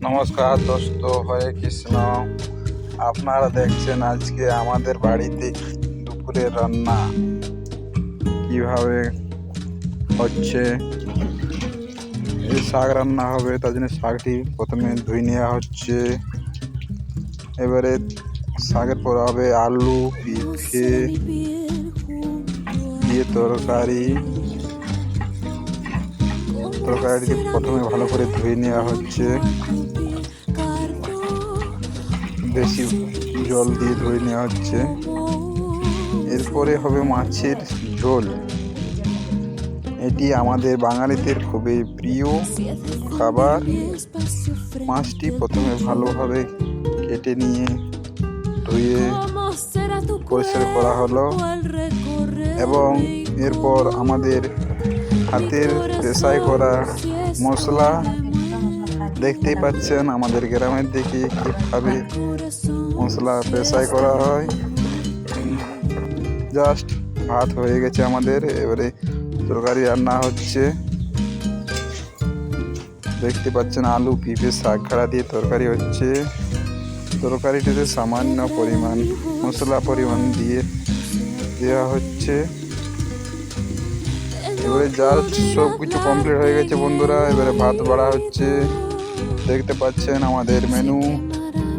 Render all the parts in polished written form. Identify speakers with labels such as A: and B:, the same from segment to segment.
A: নমস্কার দোস্ত, হরে কৃষ্ণ। আপনারা দেখছেন আজকে আমাদের বাড়িতে দুপুরের রান্না কিভাবে হচ্ছে। এই শাক রান্না হবে, তার জন্য শাকটি প্রথমে ধুয়ে নেওয়া হচ্ছে। এবারে শাকের পর হবে আলু পিঁপে দিয়ে তরকারিটি প্রথমে ভালো করে ধুয়ে নেওয়া হচ্ছে। বেশি জল দিয়ে ধুয়ে নেওয়া হচ্ছে। এরপরে হবে মাছের ঝোল। এটি আমাদের বাঙালিদের খুবই প্রিয় খাবার। মাছটি প্রথমে ভালোভাবে কেটে নিয়ে ধুয়ে পরিষ্কার করা হলো এবং এরপর আমাদের হাতের পেশাই করা মশলা, দেখতেই পাচ্ছেন আমাদের গ্রামের দিকে কিভাবে মশলা পেশাই করা হয়। জাস্ট ভাত হয়ে গেছে আমাদের, এবারে তরকারি রান্না হচ্ছে। দেখতে পাচ্ছেন আলু পিঁপে শাক খাড়া দিয়ে তরকারি হচ্ছে। তরকারিটিতে সামান্য পরিমাণ মশলা দিয়ে দেওয়া হচ্ছে। এবারে জাস্ট সব কিছু কমপ্লিট হয়ে গেছে বন্ধুরা। এবারে ভাত বাড়া হচ্ছে। দেখতে পাচ্ছেন আমাদের মেনু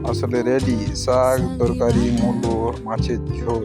A: আসলে রেডি। শাক, তরকারি, মুলো, মাছের ঝোল।